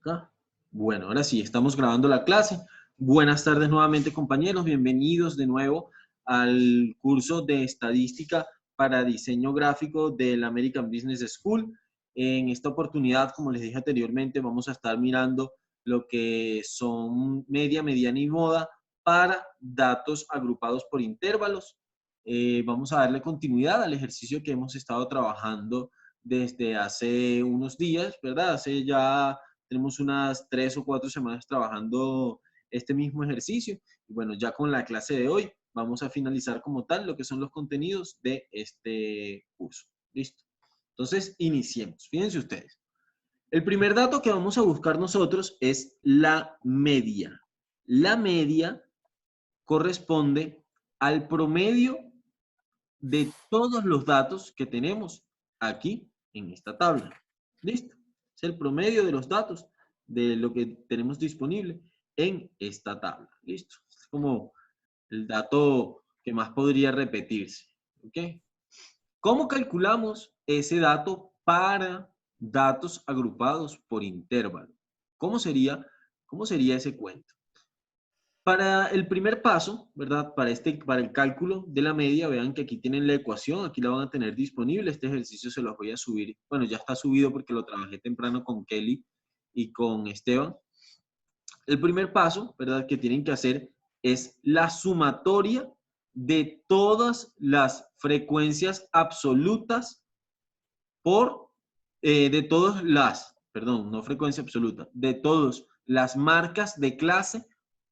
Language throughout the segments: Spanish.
Acá. Bueno, ahora sí, estamos grabando la clase. Buenas tardes nuevamente, compañeros. Bienvenidos de nuevo al curso de Estadística para Diseño Gráfico del American Business School. En esta oportunidad, como les dije anteriormente, vamos a estar mirando lo que son media, mediana y moda para datos agrupados por intervalos. Vamos a darle continuidad al ejercicio que hemos estado trabajando desde hace unos días, ¿verdad? Tenemos unas 3 o 4 semanas trabajando este mismo ejercicio. Y bueno, ya con la clase de hoy vamos a finalizar como tal lo que son los contenidos de este curso. ¿Listo? Entonces, iniciemos. Fíjense ustedes. El primer dato que vamos a buscar nosotros es la media. La media corresponde al promedio de todos los datos que tenemos aquí en esta tabla. ¿Listo? Es el promedio de los datos de lo que tenemos disponible en esta tabla. ¿Listo? Es como el dato que más podría repetirse. ¿Ok? ¿Cómo calculamos ese dato para datos agrupados por intervalo? ¿Cómo sería ese cuento? Para el primer paso, ¿verdad? Para el cálculo de la media, vean que aquí tienen la ecuación, aquí la van a tener disponible. Este ejercicio se los voy a subir. Bueno, ya está subido porque lo trabajé temprano con Kelly y con Esteban. El primer paso, ¿verdad? Que tienen que hacer es la sumatoria de todas las frecuencias absolutas no frecuencia absoluta, de todas las marcas de clase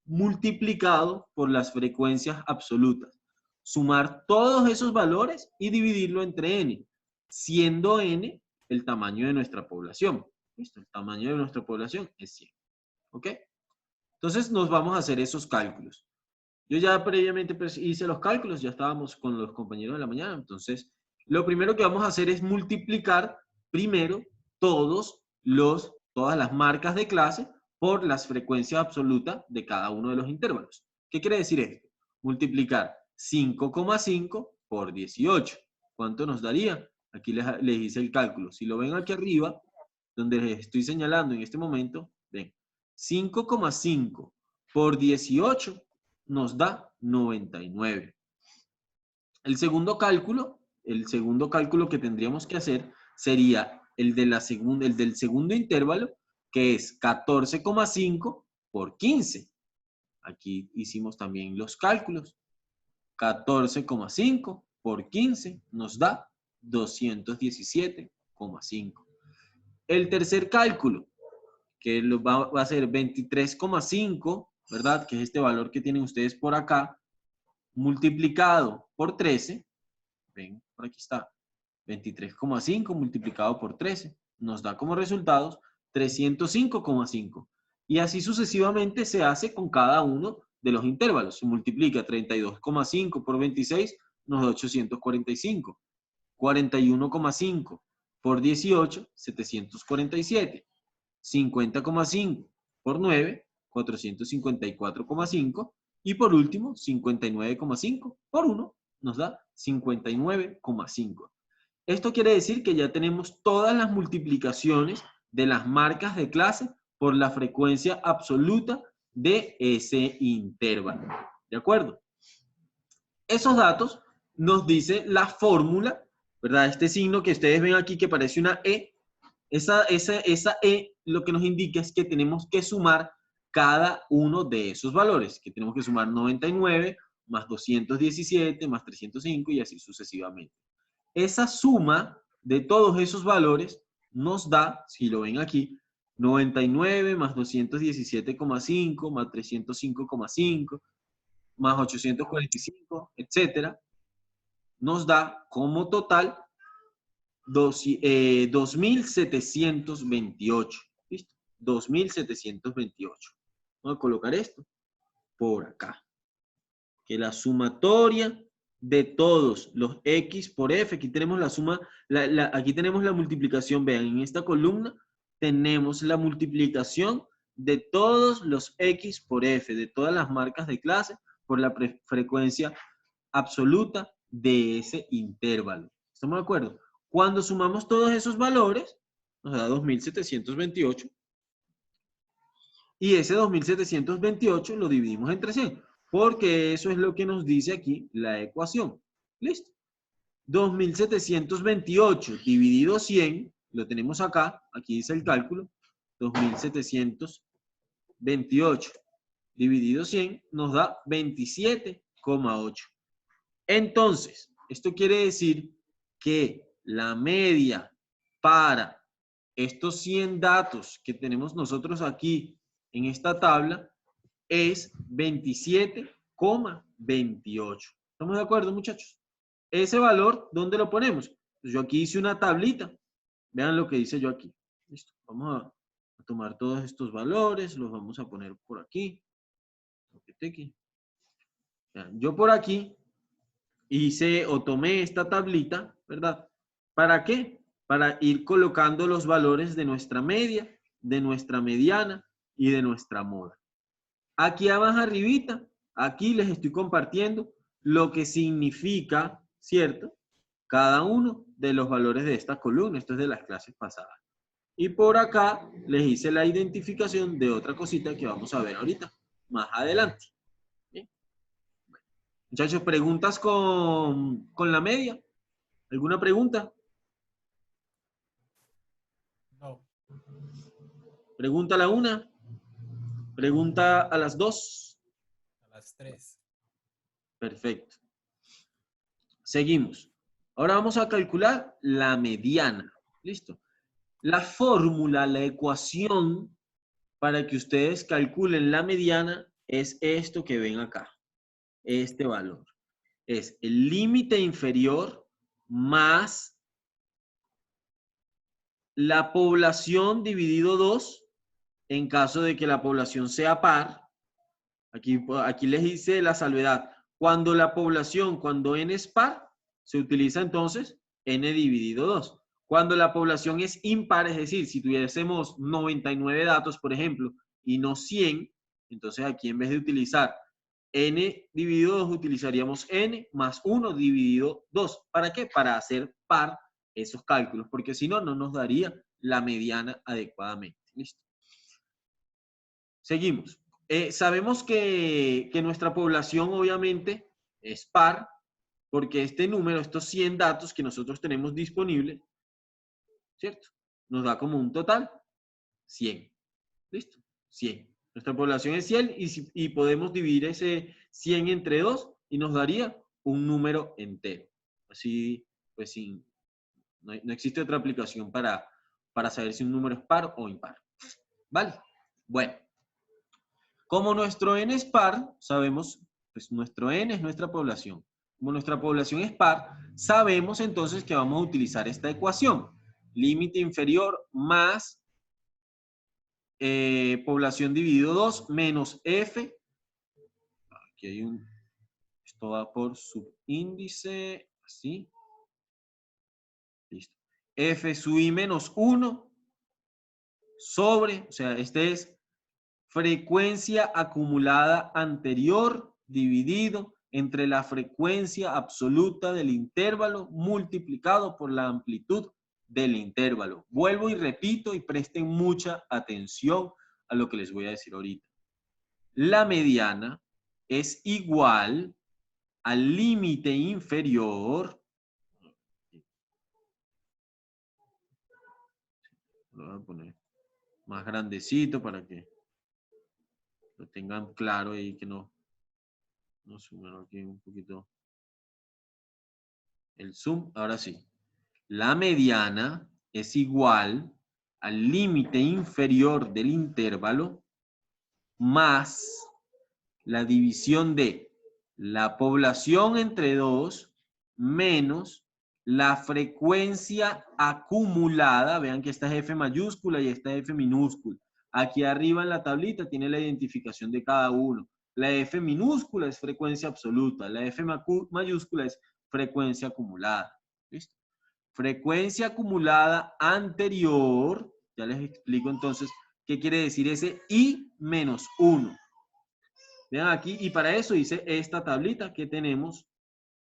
multiplicado por las frecuencias absolutas. Sumar todos esos valores y dividirlo entre n, siendo n el tamaño de nuestra población. ¿Listo? El tamaño de nuestra población es 100. ¿Ok? Entonces nos vamos a hacer esos cálculos. Yo ya previamente hice los cálculos, ya estábamos con los compañeros de la mañana, entonces lo primero que vamos a hacer es multiplicar primero todas las marcas de clase por las frecuencias absolutas de cada uno de los intervalos. ¿Qué quiere decir esto? Multiplicar 5,5 por 18. ¿Cuánto nos daría? Aquí les hice el cálculo. Si lo ven aquí arriba, donde les estoy señalando en este momento, ven, 5,5 por 18 nos da 99. El segundo cálculo que tendríamos que hacer sería el del segundo intervalo, que es 14,5 por 15. Aquí hicimos también los cálculos. 14,5 por 15 nos da 217,5. El tercer cálculo, que va a ser 23,5, ¿verdad? Que es este valor que tienen ustedes por acá, multiplicado por 13, ven, por aquí está, 23,5 multiplicado por 13, nos da como resultados 305,5. Y así sucesivamente se hace con cada uno de los intervalos. Se multiplica 32,5 por 26, nos da 845. 41,5 por 18, 747. 50,5 por 9, 454,5. Y por último, 59,5 por 1 nos da 59,5. Esto quiere decir que ya tenemos todas las multiplicaciones de las marcas de clase por la frecuencia absoluta de ese intervalo. ¿De acuerdo? Esos datos nos dice la fórmula, ¿verdad? Este signo que ustedes ven aquí que parece una E, esa E lo que nos indica es que tenemos que sumar cada uno de esos valores, que tenemos que sumar 99 más 217 más 305 y así sucesivamente. Esa suma de todos esos valores nos da, si lo ven aquí, 99 más 217,5 más 305,5 más 845, etcétera, nos da como total 2.728. ¿Listo? 2.728. Vamos a colocar esto por acá. Que la sumatoria de todos los X por F, aquí tenemos la suma, aquí tenemos la multiplicación, vean, en esta columna tenemos la multiplicación de todos los X por F, de todas las marcas de clase, por la frecuencia absoluta de ese intervalo. ¿Estamos de acuerdo? Cuando sumamos todos esos valores, nos da 2.728. Y ese 2728 lo dividimos entre 100, porque eso es lo que nos dice aquí la ecuación. ¿Listo? 2728 dividido 100, lo tenemos acá, aquí dice el cálculo, 2728 dividido 100 nos da 27,8. Entonces, esto quiere decir que la media para estos 100 datos que tenemos nosotros aquí en esta tabla es 27,28. ¿Estamos de acuerdo, muchachos? Ese valor, ¿dónde lo ponemos? Pues yo aquí hice una tablita. Vean lo que dice yo aquí. Listo. Vamos a tomar todos estos valores, los vamos a poner por aquí. Yo por aquí hice o tomé esta tablita, ¿verdad? ¿Para qué? Para ir colocando los valores de nuestra media, de nuestra mediana y de nuestra moda. Aquí abajo arribita, aquí les estoy compartiendo lo que significa, ¿cierto? Cada uno de los valores de esta columna. Esto es de las clases pasadas. Y por acá les hice la identificación de otra cosita que vamos a ver ahorita, más adelante. ¿Bien? Bueno, muchachos, ¿preguntas con la media? ¿Alguna pregunta? No. Pregunta a la 1. Pregunta a las 2. A las 3. Perfecto. Seguimos. Ahora vamos a calcular la mediana. ¿Listo? La fórmula, la ecuación para que ustedes calculen la mediana es esto que ven acá. Este valor. Es el límite inferior más la población dividido 2 en caso de que la población sea par. Aquí les hice la salvedad. Cuando la población, cuando n es par, se utiliza entonces n dividido 2. Cuando la población es impar, es decir, si tuviésemos 99 datos, por ejemplo, y no 100, entonces aquí en vez de utilizar n dividido 2, utilizaríamos n más 1 dividido 2. ¿Para qué? Para hacer par esos cálculos, porque si no, no nos daría la mediana adecuadamente. ¿Listo? Seguimos. Sabemos que nuestra población obviamente es par, porque este número, estos 100 datos que nosotros tenemos disponibles, ¿cierto? Nos da como un total 100. ¿Listo? 100. Nuestra población es 100 y podemos dividir ese 100 entre 2 y nos daría un número entero. Así, pues no existe otra aplicación para saber si un número es par o impar. ¿Vale? Bueno. Como nuestro n es par, sabemos, pues nuestro n es nuestra población. Como nuestra población es par, sabemos entonces que vamos a utilizar esta ecuación. Límite inferior más población dividido 2 menos f. Aquí hay esto va por subíndice, así. Listo. F sub i menos 1 sobre, o sea, este es frecuencia acumulada anterior dividido entre la frecuencia absoluta del intervalo multiplicado por la amplitud del intervalo. Vuelvo y repito y presten mucha atención a lo que les voy a decir ahorita. La mediana es igual al límite inferior. Lo voy a poner más grandecito para que lo tengan claro y que no suman aquí un poquito el zoom. Ahora sí. La mediana es igual al límite inferior del intervalo más la división de la población entre 2 menos la frecuencia acumulada. Vean que esta es F mayúscula y esta es F minúscula. Aquí arriba en la tablita tiene la identificación de cada uno. La F minúscula es frecuencia absoluta. La F mayúscula es frecuencia acumulada. ¿Listo? Frecuencia acumulada anterior. Ya les explico entonces qué quiere decir ese I menos 1. Vean aquí, y para eso hice esta tablita que tenemos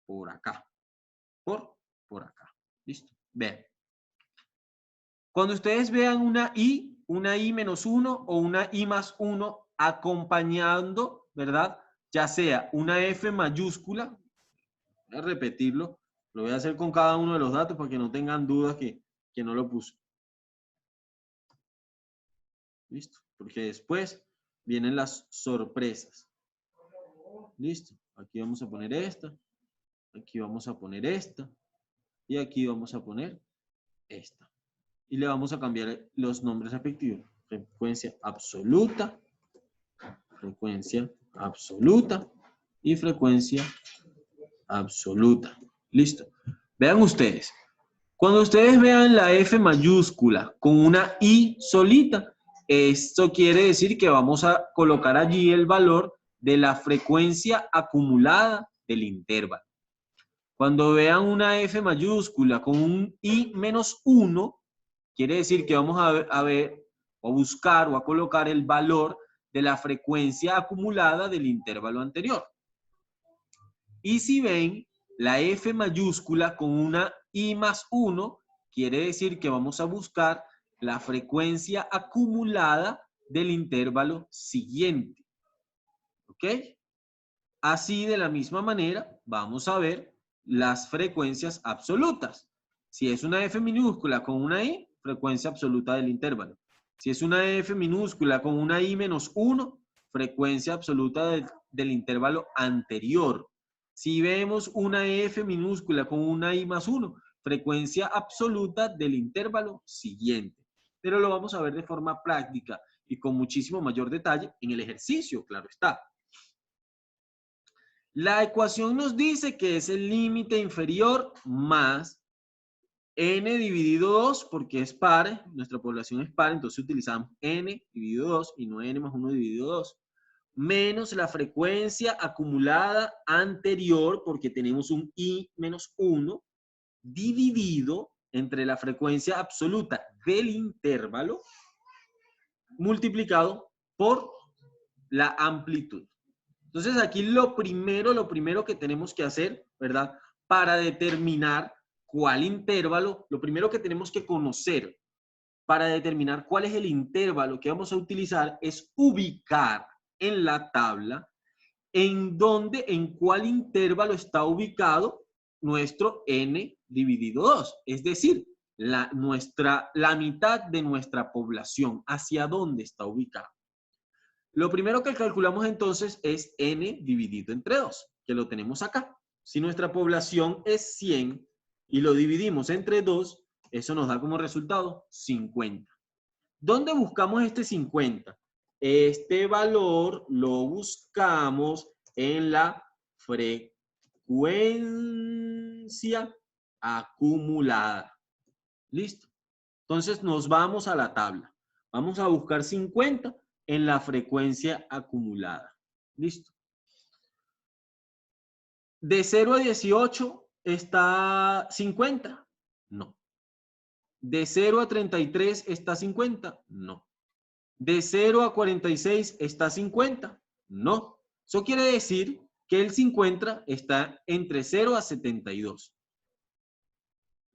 por acá. Por acá. ¿Listo? Vean. Cuando ustedes vean una I una I menos 1 o una I más 1 acompañando, ¿verdad? Ya sea una F mayúscula, voy a repetirlo, lo voy a hacer con cada uno de los datos para que no tengan dudas que no lo puse. ¿Listo? Porque después vienen las sorpresas. ¿Listo? Aquí vamos a poner esta, aquí vamos a poner esta, y aquí vamos a poner esta. Y le vamos a cambiar los nombres respectivos. Frecuencia absoluta y frecuencia absoluta. Listo. Vean ustedes. Cuando ustedes vean la F mayúscula con una I solita, esto quiere decir que vamos a colocar allí el valor de la frecuencia acumulada del intervalo. Cuando vean una F mayúscula con un I menos 1, quiere decir que vamos a ver o a buscar o a colocar el valor de la frecuencia acumulada del intervalo anterior. Y si ven la F mayúscula con una I más 1, quiere decir que vamos a buscar la frecuencia acumulada del intervalo siguiente. ¿Ok? Así, de la misma manera, vamos a ver las frecuencias absolutas. Si es una F minúscula con una I, frecuencia absoluta del intervalo. Si es una F minúscula con una I menos 1, frecuencia absoluta del intervalo anterior. Si vemos una F minúscula con una I más 1, frecuencia absoluta del intervalo siguiente. Pero lo vamos a ver de forma práctica y con muchísimo mayor detalle en el ejercicio, claro está. La ecuación nos dice que es el límite inferior más n dividido 2, porque es par, nuestra población es par, entonces utilizamos n dividido 2 y no n más 1 dividido 2, menos la frecuencia acumulada anterior, porque tenemos un i menos 1, dividido entre la frecuencia absoluta del intervalo, multiplicado por la amplitud. Entonces aquí lo primero que tenemos que hacer, ¿verdad? Para determinar cuál intervalo, lo primero que tenemos que conocer para determinar cuál es el intervalo que vamos a utilizar es ubicar en la tabla en cuál intervalo está ubicado nuestro n dividido 2. Es decir, la mitad de nuestra población, hacia dónde está ubicado. Lo primero que calculamos entonces es n dividido entre 2, que lo tenemos acá. Si nuestra población es 100 y lo dividimos entre 2, eso nos da como resultado 50. ¿Dónde buscamos este 50? Este valor lo buscamos en la frecuencia acumulada. ¿Listo? Entonces nos vamos a la tabla. Vamos a buscar 50 en la frecuencia acumulada. ¿Listo? ¿De 0 a 18 está 50? No. ¿De 0 a 33 está 50? No. ¿De 0 a 46 está 50? No. Eso quiere decir que el 50 está entre 0 a 72.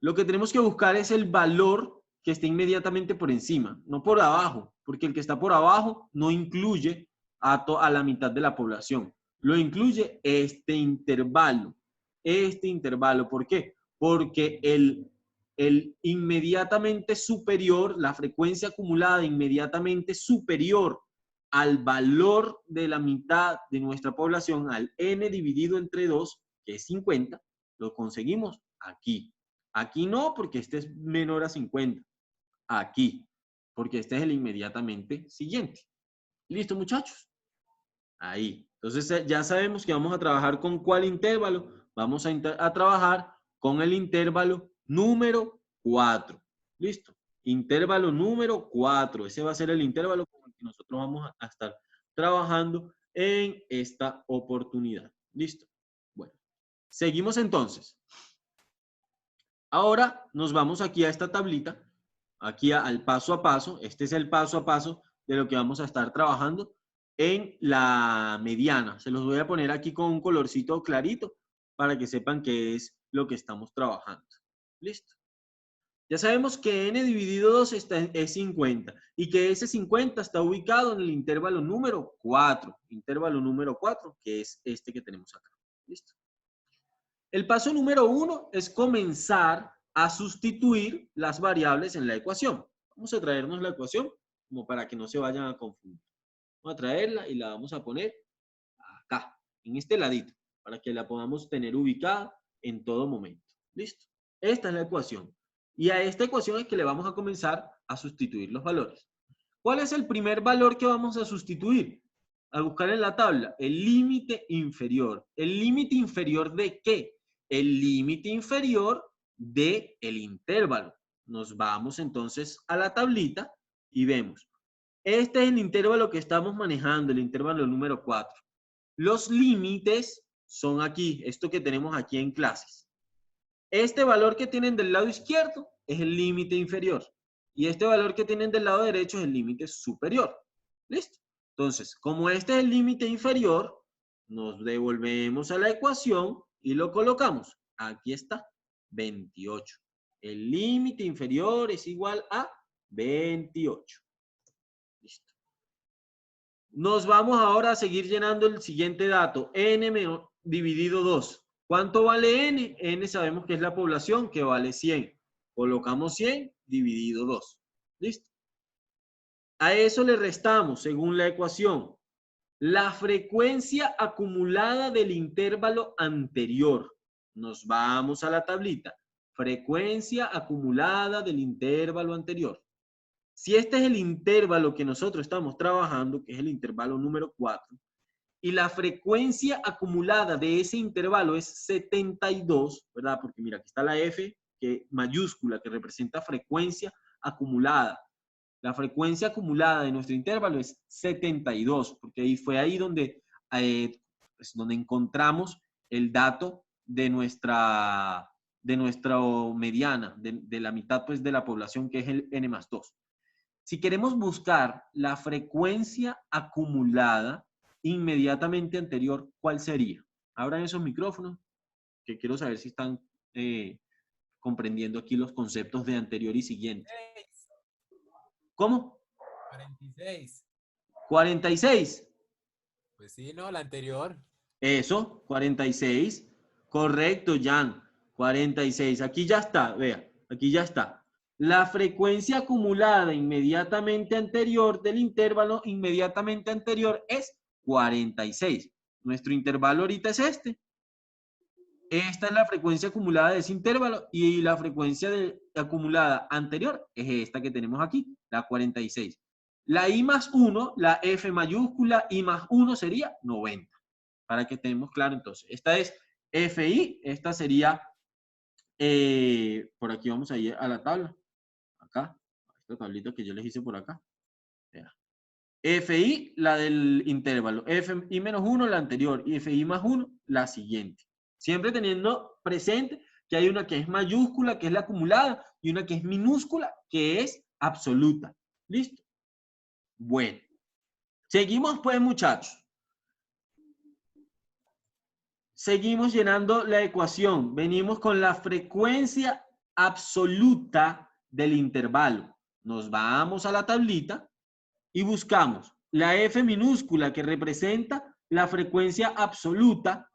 Lo que tenemos que buscar es el valor que esté inmediatamente por encima, no por abajo, porque el que está por abajo no incluye a la mitad de la población. Lo incluye este intervalo. Este intervalo, ¿por qué? Porque el inmediatamente superior, la frecuencia acumulada inmediatamente superior al valor de la mitad de nuestra población, al n dividido entre 2, que es 50, lo conseguimos aquí. Aquí no, porque este es menor a 50. Aquí, porque este es el inmediatamente siguiente. ¿Listo, muchachos? Ahí. Entonces ya sabemos que vamos a trabajar con ¿cuál intervalo? Vamos a trabajar con el intervalo número 4. ¿Listo? Intervalo número 4. Ese va a ser el intervalo con el que nosotros vamos a estar trabajando en esta oportunidad. ¿Listo? Bueno, seguimos entonces. Ahora nos vamos aquí a esta tablita, aquí al paso a paso. Este es el paso a paso de lo que vamos a estar trabajando en la mediana. Se los voy a poner aquí con un colorcito clarito para que sepan qué es lo que estamos trabajando. ¿Listo? Ya sabemos que n dividido 2 es 50 y que ese 50 está ubicado en el intervalo número 4. Intervalo número 4, que es este que tenemos acá. ¿Listo? El paso número 1 es comenzar a sustituir las variables en la ecuación. Vamos a traernos la ecuación como para que no se vayan a confundir. Vamos a traerla y la vamos a poner acá, en este ladito, para que la podamos tener ubicada en todo momento. ¿Listo? Esta es la ecuación. Y a esta ecuación es que le vamos a comenzar a sustituir los valores. ¿Cuál es el primer valor que vamos a sustituir? A buscar en la tabla, el límite inferior. ¿El límite inferior de qué? El límite inferior del intervalo. Nos vamos entonces a la tablita y vemos. Este es el intervalo que estamos manejando, el intervalo número 4. Los límites son aquí, esto que tenemos aquí en clases. Este valor que tienen del lado izquierdo es el límite inferior. Y este valor que tienen del lado derecho es el límite superior. ¿Listo? Entonces, como este es el límite inferior, nos devolvemos a la ecuación y lo colocamos. Aquí está, 28. El límite inferior es igual a 28. Listo. Nos vamos ahora a seguir llenando el siguiente dato. N dividido 2. ¿Cuánto vale N? N sabemos que es la población, que vale 100. Colocamos 100 dividido 2. ¿Listo? A eso le restamos, según la ecuación, la frecuencia acumulada del intervalo anterior. Nos vamos a la tablita. Frecuencia acumulada del intervalo anterior. Si este es el intervalo que nosotros estamos trabajando, que es el intervalo número 4, y la frecuencia acumulada de ese intervalo es 72, ¿verdad? Porque mira, aquí está la F que mayúscula, que representa frecuencia acumulada. La frecuencia acumulada de nuestro intervalo es 72, porque ahí fue ahí donde, donde encontramos el dato de nuestra mediana, de la mitad pues, de la población, que es el N más 2. Si queremos buscar la frecuencia acumulada inmediatamente anterior, ¿cuál sería? Abran esos micrófonos, que quiero saber si están comprendiendo aquí los conceptos de anterior y siguiente. ¿Cómo? 46. 46. Pues sí, no, la anterior. Eso, 46. Correcto, Jan. 46. Aquí ya está, vea, aquí ya está. La frecuencia acumulada inmediatamente anterior del intervalo inmediatamente anterior es 46. Nuestro intervalo ahorita es este. Esta es la frecuencia acumulada de ese intervalo y la frecuencia acumulada anterior es esta que tenemos aquí, la 46. La I más 1, la F mayúscula, I más 1 sería 90. Para que estemos claros entonces. Esta es FI, esta sería, por aquí vamos a ir a la tabla. Acá, esta tablita que yo les hice por acá. Vea. FI, la del intervalo. FI menos 1, la anterior. Y FI más 1, la siguiente. Siempre teniendo presente que hay una que es mayúscula, que es la acumulada, y una que es minúscula, que es absoluta. ¿Listo? Bueno. Seguimos pues, muchachos. Seguimos llenando la ecuación. Venimos con la frecuencia absoluta del intervalo. Nos vamos a la tablita y buscamos la F minúscula, que representa la frecuencia absoluta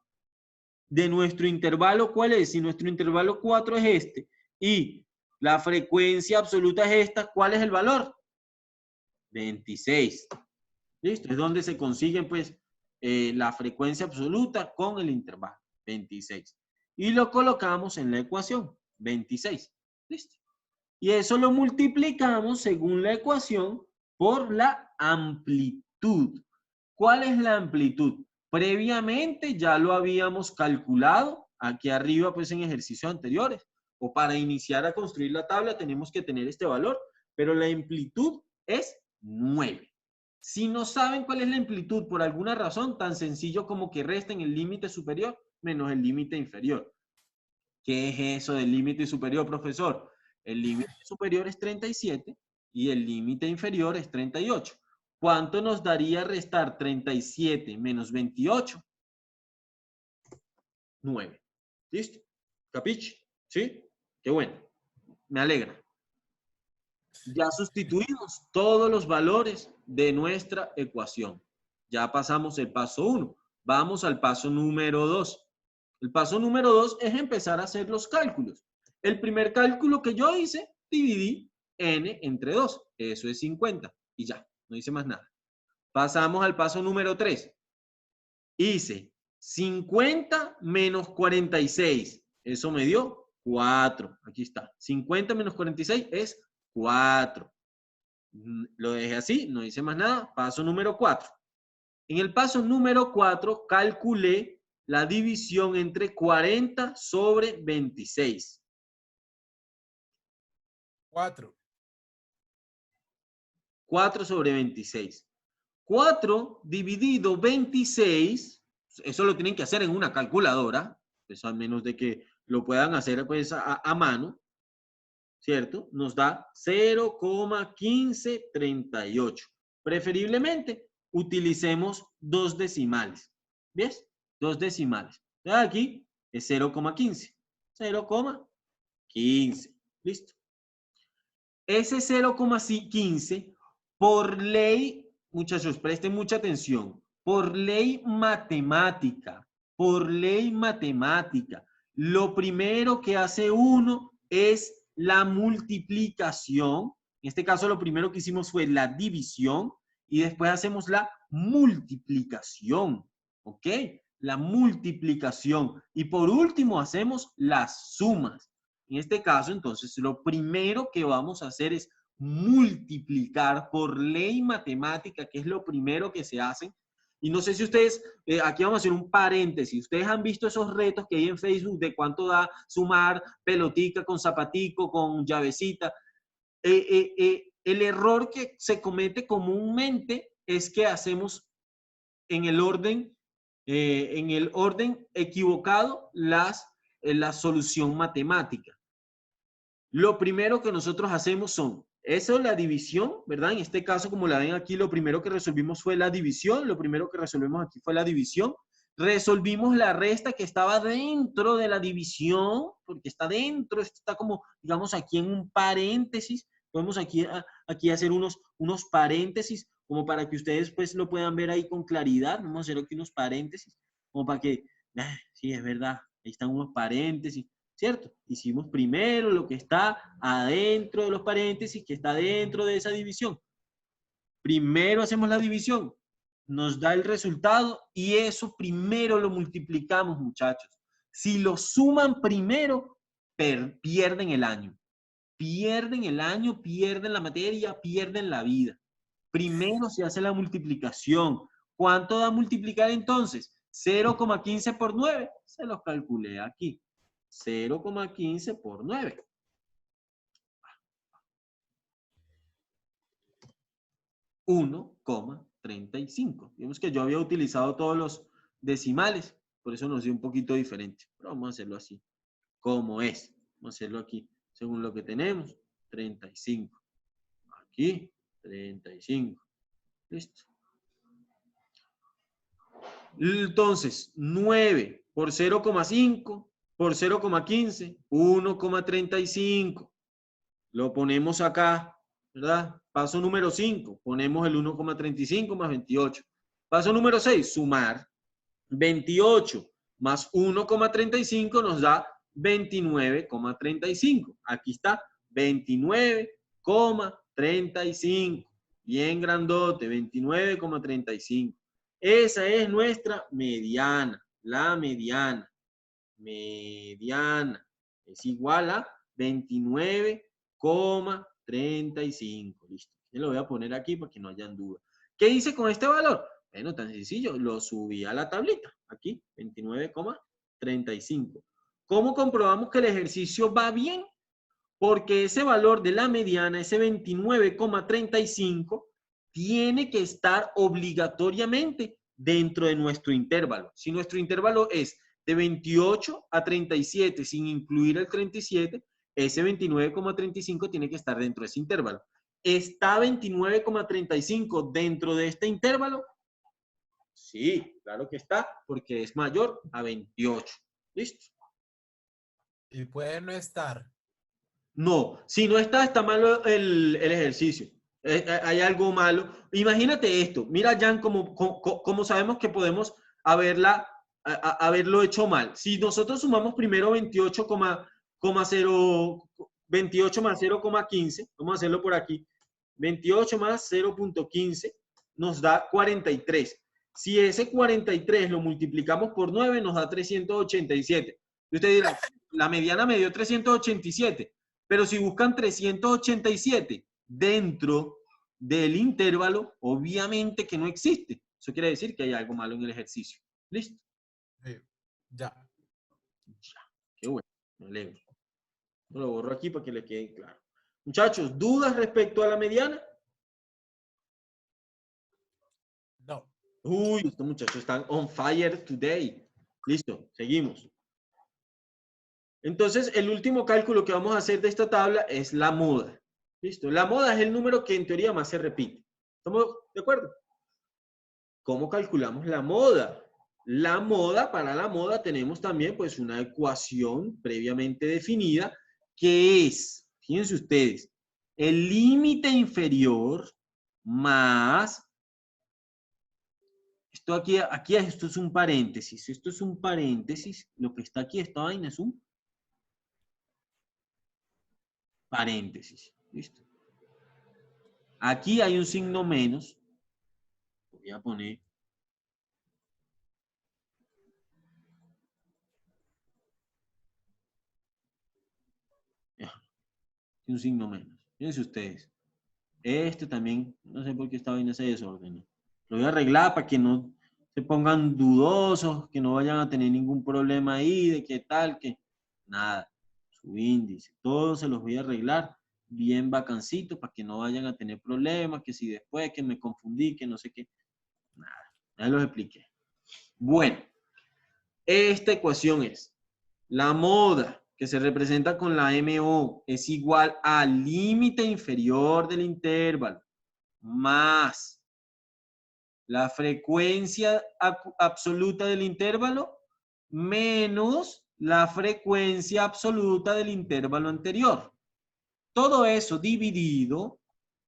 de nuestro intervalo. ¿Cuál es? Si nuestro intervalo 4 es este y la frecuencia absoluta es esta, ¿cuál es el valor? 26. ¿Listo? Es donde se consiguen pues la frecuencia absoluta con el intervalo, 26. Y lo colocamos en la ecuación, 26. ¿Listo? Y eso lo multiplicamos según la ecuación por la amplitud. ¿Cuál es la amplitud? Previamente ya lo habíamos calculado aquí arriba pues en ejercicios anteriores. O para iniciar a construir la tabla tenemos que tener este valor, pero la amplitud es 9. Si no saben cuál es la amplitud por alguna razón, tan sencillo como que resten el límite superior menos el límite inferior. ¿Qué es eso del límite superior, profesor? El límite superior es 37 y el límite inferior es 38. ¿Cuánto nos daría restar 37 menos 28? 9. ¿Listo? ¿Capiche? ¿Sí? Qué bueno. Me alegra. Ya sustituimos todos los valores de nuestra ecuación. Ya pasamos el paso 1. Vamos al paso número 2. El paso número 2 es empezar a hacer los cálculos. El primer cálculo que yo hice, dividí n entre 2. Eso es 50. Y ya, no hice más nada. Pasamos al paso número 3. Hice 50 menos 46. Eso me dio 4. Aquí está. 50 menos 46 es 4. Lo dejé así, no hice más nada. Paso número 4. En el paso número 4 calculé la división entre 40 sobre 26. 4. 4 sobre 26. 4 dividido 26, eso lo tienen que hacer en una calculadora, pues a menos de que lo puedan hacer pues a mano, ¿cierto? Nos da 0,1538. Preferiblemente utilicemos dos decimales. ¿Ves? Dos decimales. Aquí es 0,15. 0,15. Listo. Ese 0,15 por ley, muchachos, presten mucha atención, por ley matemática, lo primero que hace uno es la multiplicación. En este caso, lo primero que hicimos fue la división y después hacemos la multiplicación, ¿ok? La multiplicación. Y por último, hacemos las sumas. En este caso, entonces, lo primero que vamos a hacer es multiplicar por ley matemática, que es lo primero que se hace. Y no sé si ustedes, aquí vamos a hacer un paréntesis, ustedes han visto esos retos que hay en Facebook de cuánto da pelotica con zapatico, con llavecita. El error que se comete comúnmente es que hacemos en el orden equivocado la solución matemática. Lo primero que nosotros hacemos son, eso es la división, ¿verdad? En este caso, como la ven aquí, lo primero que resolvimos fue la división, lo primero que resolvimos aquí fue la división. Resolvimos la resta que estaba dentro de la división, porque está dentro, esto está como, digamos, aquí en un paréntesis. Podemos aquí hacer unos paréntesis, como para que ustedes pues lo puedan ver ahí con claridad. Vamos a hacer aquí unos paréntesis, como para que, sí, es verdad, ahí están unos paréntesis. ¿Cierto? Hicimos primero lo que está adentro de los paréntesis, que está dentro de esa división. Primero hacemos la división, nos da el resultado y eso primero lo multiplicamos, muchachos. Si lo suman primero, pierden el año. Pierden el año, pierden la materia, pierden la vida. Primero se hace la multiplicación. ¿Cuánto da multiplicar entonces? 0,15 por 9. Se los calculé aquí. 0,15 por 9. $1,35. Vemos que yo había utilizado todos los decimales, por eso nos dio un poquito diferente. Pero vamos a hacerlo así, como es. Vamos a hacerlo aquí, según lo que tenemos. 35. Aquí, 35. Listo. Entonces, 9 por 0,5 por 0,15, 1,35. Lo ponemos acá, ¿verdad? Paso número 5, ponemos el 1,35 más 28. Paso número 6, sumar 28 más 1,35 nos da 29,35. Aquí está, 29,35. Bien grandote, 29,35. Esa es nuestra mediana, la mediana. Mediana es igual a 29,35. Listo. Yo lo voy a poner aquí para que no hayan dudas. ¿Qué hice con este valor? Bueno, tan sencillo, lo subí a la tablita. Aquí, 29,35. ¿Cómo comprobamos que el ejercicio va bien? Porque ese valor de la mediana, ese 29,35, tiene que estar obligatoriamente dentro de nuestro intervalo. Si nuestro intervalo es de 28 a 37, sin incluir el 37, ese 29,35 tiene que estar dentro de ese intervalo. ¿Está 29,35 dentro de este intervalo? Sí, claro que está, porque es mayor a 28. ¿Listo? Y puede no estar. No, si no está, está malo el ejercicio. Hay algo malo. Imagínate esto. Mira, Jan, como sabemos que podemos haberlo hecho mal. Si nosotros sumamos primero 28 más 0,15, vamos a hacerlo por aquí. 28 más 0,15 nos da 43. Si ese 43 lo multiplicamos por 9, nos da 387. Y usted dirá, la mediana me dio 387. Pero si buscan 387 dentro del intervalo, obviamente que no existe. Eso quiere decir que hay algo malo en el ejercicio. ¿Listo? Sí, ya. Ya. Qué bueno. Me alegro. Lo borro aquí para que le quede claro. Muchachos, ¿dudas respecto a la mediana? No. Uy, estos muchachos están on fire today. Listo, seguimos. Entonces, el último cálculo que vamos a hacer de esta tabla es la moda. ¿Listo? La moda es el número que en teoría más se repite. ¿Estamos de acuerdo? ¿Cómo calculamos la moda? La moda, para la moda tenemos también pues una ecuación previamente definida que es, fíjense ustedes, el límite inferior más, esto es un paréntesis, esto es un paréntesis, lo que está aquí, esta vaina es un paréntesis, ¿listo? Aquí hay un signo menos, voy a poner un signo menos. Fíjense ustedes. Este también, no sé por qué esta vaina se desordena. Lo voy a arreglar para que no se pongan dudosos, que no vayan a tener ningún problema ahí, de qué tal, que nada. Su índice, todo se los voy a arreglar bien bacancito para que no vayan a tener problemas, que si después que me confundí, que no sé qué. Nada, ya los expliqué. Bueno, esta ecuación es la moda que se representa con la MO es igual al límite inferior del intervalo más la frecuencia absoluta del intervalo menos la frecuencia absoluta del intervalo anterior. Todo eso dividido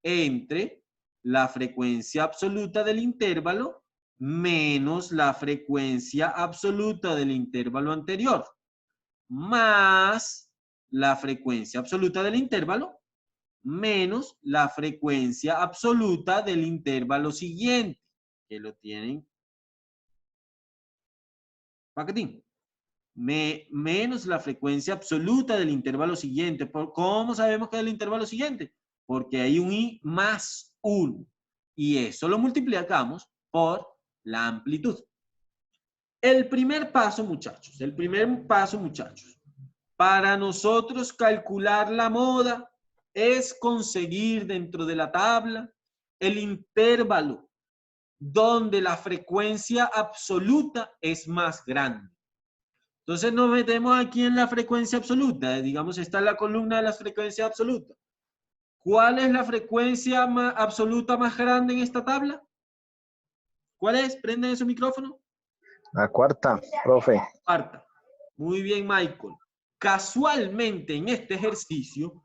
entre la frecuencia absoluta del intervalo menos la frecuencia absoluta del intervalo anterior, más la frecuencia absoluta del intervalo menos la frecuencia absoluta del intervalo siguiente, que lo tienen paquetín. Menos la frecuencia absoluta del intervalo siguiente. ¿Cómo sabemos que es el intervalo siguiente? Porque hay un i más 1. Y eso lo multiplicamos por la amplitud. El primer paso, muchachos, para nosotros calcular la moda es conseguir dentro de la tabla el intervalo donde la frecuencia absoluta es más grande. Entonces nos metemos aquí en la frecuencia absoluta. Digamos, está en la columna de las frecuencias absolutas. ¿Cuál es la frecuencia absoluta más grande en esta tabla? ¿Cuál es? ¿Prenden su micrófono? La cuarta, profe. Cuarta. Muy bien, Michael. Casualmente en este ejercicio,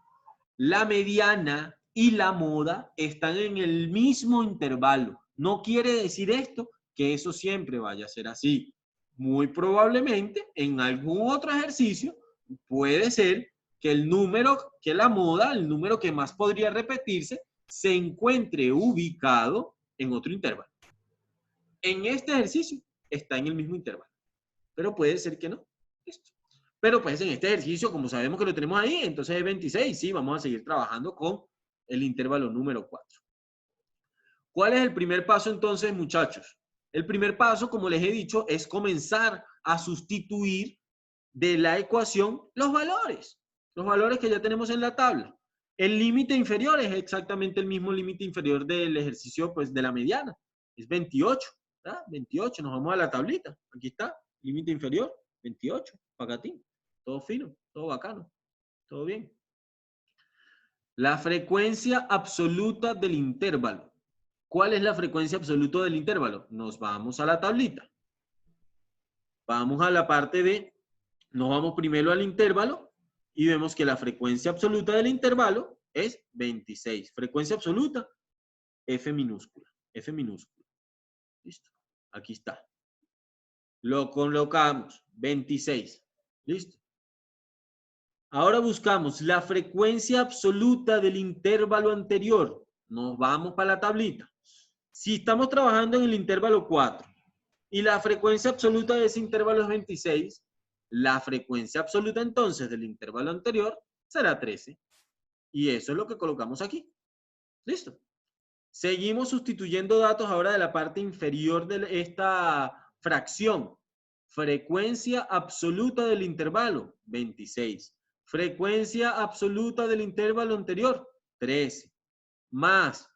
la mediana y la moda están en el mismo intervalo. No quiere decir esto que eso siempre vaya a ser así. Muy probablemente en algún otro ejercicio puede ser que el número, que la moda, el número que más podría repetirse, se encuentre ubicado en otro intervalo. En este ejercicio está en el mismo intervalo, pero puede ser que no. Listo. Pero pues en este ejercicio, como sabemos que lo tenemos ahí, entonces es 26, sí, vamos a seguir trabajando con el intervalo número 4. ¿Cuál es el primer paso entonces, muchachos? El primer paso, como les he dicho, es comenzar a sustituir de la ecuación los valores que ya tenemos en la tabla. El límite inferior es exactamente el mismo límite inferior del ejercicio pues, de la mediana, es 28, ¿verdad? 28, nos vamos a la tablita, aquí está, límite inferior, 28, pacatín, todo fino, todo bacano, todo bien. La frecuencia absoluta del intervalo. ¿Cuál es la frecuencia absoluta del intervalo? Nos vamos a la tablita. Vamos a la parte de, nos vamos primero al intervalo y vemos que la frecuencia absoluta del intervalo es 26. Frecuencia absoluta, F minúscula. F minúscula. Listo. Aquí está. Lo colocamos, 26. Listo. Ahora buscamos la frecuencia absoluta del intervalo anterior. Nos vamos para la tablita. Si estamos trabajando en el intervalo 4 y la frecuencia absoluta de ese intervalo es 26, la frecuencia absoluta entonces del intervalo anterior será 13. Y eso es lo que colocamos aquí. ¿Listo? Seguimos sustituyendo datos ahora de la parte inferior de esta fracción. Frecuencia absoluta del intervalo, 26. Frecuencia absoluta del intervalo anterior, 13. Más,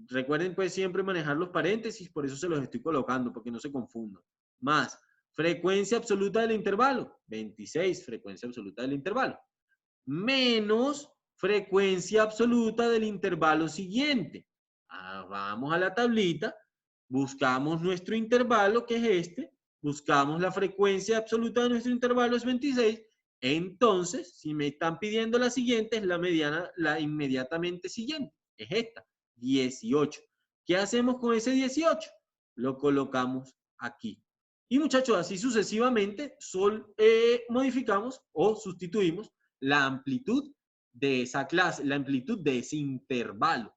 recuerden pues siempre manejar los paréntesis, por eso se los estoy colocando, porque no se confundan. Más, frecuencia absoluta del intervalo, 26, frecuencia absoluta del intervalo. Menos frecuencia absoluta del intervalo siguiente. Vamos a la tablita, buscamos nuestro intervalo, que es este, buscamos la frecuencia absoluta de nuestro intervalo, es 26. Entonces, si me están pidiendo la siguiente, es la mediana, la inmediatamente siguiente, es esta, 18. ¿Qué hacemos con ese 18? Lo colocamos aquí. Y muchachos, así sucesivamente, modificamos o sustituimos la amplitud de esa clase, la amplitud de ese intervalo.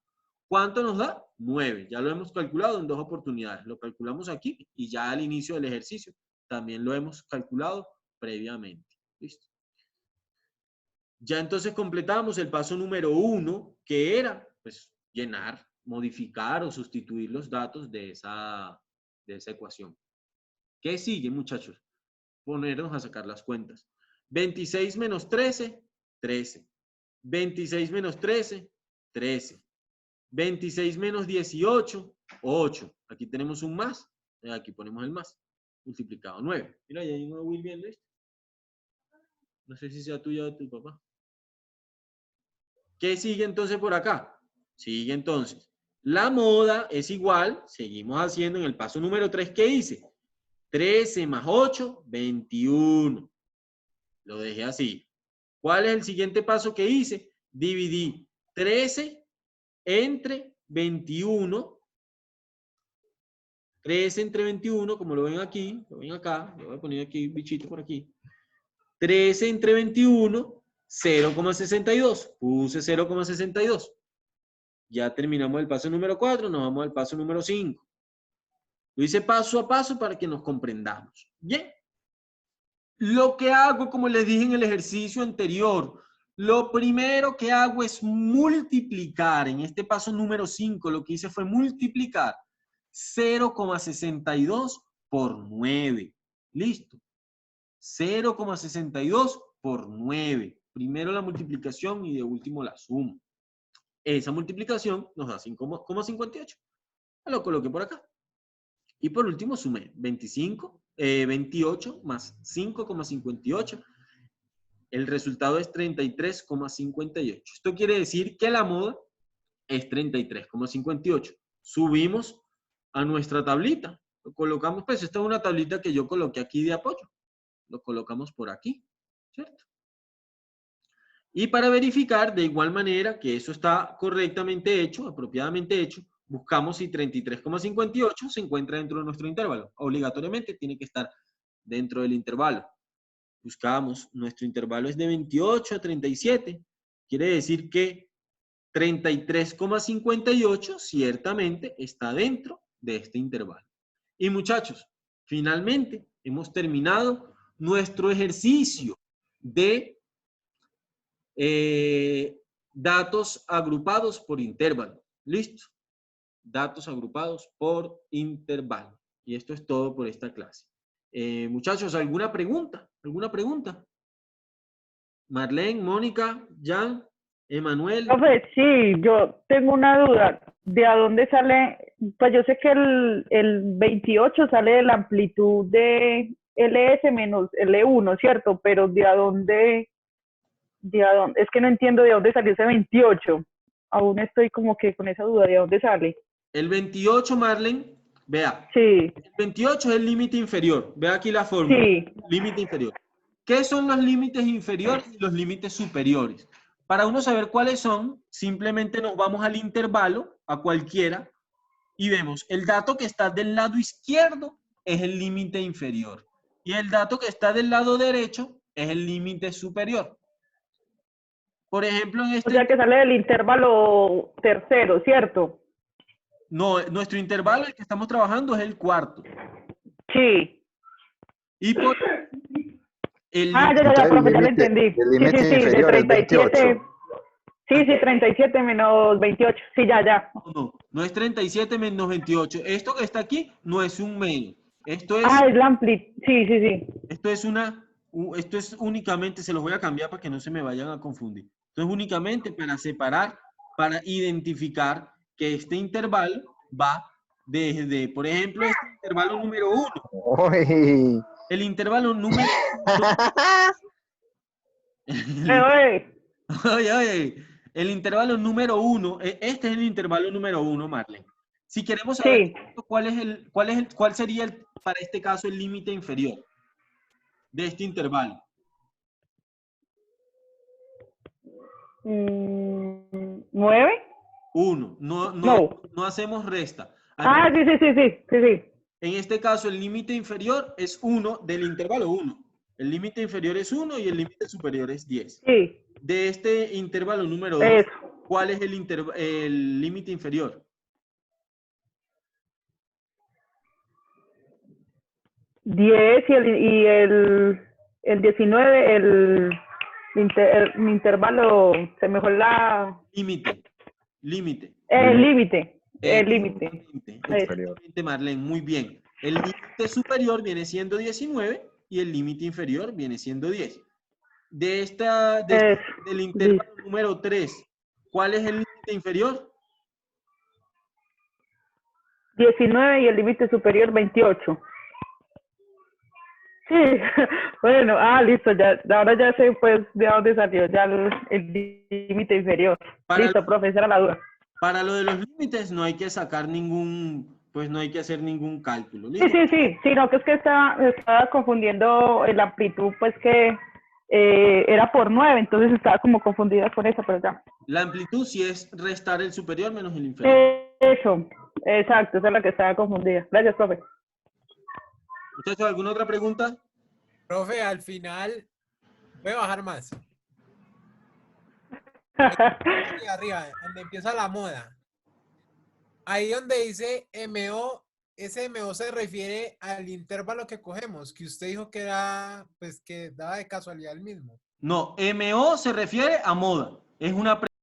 ¿Cuánto nos da? 9. Ya lo hemos calculado en 2 oportunidades. Lo calculamos aquí y ya al inicio del ejercicio también lo hemos calculado previamente. ¿Listo? Ya entonces completamos el paso número 1, que era pues, llenar, modificar o sustituir los datos de esa ecuación. ¿Qué sigue, muchachos? Ponernos a sacar las cuentas. 26 menos 13, 13. 26 menos 13, 13. 26 menos 18, 8. Aquí tenemos un más. Aquí ponemos el más. Multiplicado 9. Mira, ya hay un Will viendo esto. No sé si sea tuya o de tu papá. ¿Qué sigue entonces por acá? Sigue entonces. La moda es igual. Seguimos haciendo en el paso número 3. ¿Qué hice? 13 más 8, 21. Lo dejé así. ¿Cuál es el siguiente paso que hice? Dividí 13 entre 21, 13 entre 21, como lo ven aquí, lo ven acá, le voy a poner aquí un bichito por aquí, 13 entre 21, 0,62, puse 0,62. Ya terminamos el paso número 4, nos vamos al paso número 5. Lo hice paso a paso para que nos comprendamos. Bien. Lo que hago, como les dije en el ejercicio anterior, lo primero que hago es multiplicar. En este paso número 5, lo que hice fue multiplicar 0,62 por 9. ¿Listo? 0,62 por 9. Primero la multiplicación y de último la suma. Esa multiplicación nos da 5,58. Lo coloqué por acá. Y por último sumé 28 más 5,58. El resultado es 33,58. Esto quiere decir que la moda es 33,58. Subimos a nuestra tablita. Lo colocamos, pues esta es una tablita que yo coloqué aquí de apoyo. Lo colocamos por aquí, ¿cierto? Y para verificar de igual manera que eso está correctamente hecho, apropiadamente hecho, buscamos si 33,58 se encuentra dentro de nuestro intervalo. Obligatoriamente tiene que estar dentro del intervalo. Buscamos, nuestro intervalo es de 28 a 37. Quiere decir que 33,58 ciertamente está dentro de este intervalo. Y muchachos, finalmente hemos terminado nuestro ejercicio de datos agrupados por intervalo. ¿Listo? Datos agrupados por intervalo. Y esto es todo por esta clase. Muchachos, ¿alguna pregunta? ¿Alguna pregunta? Marlene, Mónica, Jan, Emanuel. Profe, sí, yo tengo una duda. ¿De a dónde sale? Pues yo sé que el 28 sale de la amplitud de LS menos L1, ¿cierto? Pero ¿de a dónde? Es que no entiendo de dónde salió ese 28. Aún estoy como que con esa duda, ¿de dónde sale? El 28, Marlene, vea. Sí. El 28 es el límite inferior. Vea aquí la fórmula. Sí. Límite inferior. ¿Qué son los límites inferiores y los límites superiores? Para uno saber cuáles son, simplemente nos vamos al intervalo, a cualquiera, y vemos el dato que está del lado izquierdo es el límite inferior y el dato que está del lado derecho es el límite superior. Por ejemplo, en O sea que sale del intervalo tercero, ¿cierto? no, nuestro intervalo, el que estamos trabajando, es el cuarto. Sí. Y por el Ah, ya, Entonces, profe, ya lo límite- entendí. el límite sí, de inferior es 37. 28. Sí, 37 menos 28. Sí, ya. no es 37 menos 28. Esto que está aquí no es un medio. Esto es, Ah, es la amplitud. Sí. esto es únicamente, se los voy a cambiar para que no se me vayan a confundir. Esto es únicamente para separar, para identificar que este intervalo va desde, por ejemplo, este intervalo número 1. Uy. El intervalo número 1. Oye, Oye, el intervalo número 1, este es el intervalo número 1, Marlene. Si queremos saber sí. cuál sería para este caso el límite inferior de este intervalo. 9. 1. No. No hacemos resta. Ah, sí. En este caso, el límite inferior es 1 del intervalo 1. El límite inferior es 1 y el límite superior es 10. Sí, De este intervalo número 2, eso. ¿cuál es el límite inferior? 10 y el 19, el intervalo, se me fue Límite. el límite. Exactamente, Marlene, muy bien. El límite superior viene siendo 19 y el límite inferior viene siendo 10. Del intervalo número 3, ¿cuál es el límite inferior? 19 y el límite superior 28. Sí, bueno, listo, ahora ya sé pues de dónde salió ya el límite inferior. Listo, profe, esa era la duda. Para lo de los límites no hay que sacar no hay que hacer ningún cálculo. ¿Listo? Sí, no, que es que estaba confundiendo la amplitud, pues que era por 9, entonces estaba como confundida con eso, pero ya. La amplitud sí es restar el superior menos el inferior. Eso, exacto, esa es la que estaba confundida. Gracias, profe. ¿Muchachos, alguna otra pregunta? Profe, al final, voy a bajar más. Aquí arriba, donde empieza la moda. Ahí donde dice MO, ese MO se refiere al intervalo que cogemos, que usted dijo que era, pues que daba de casualidad el mismo. No, MO se refiere a moda. Es una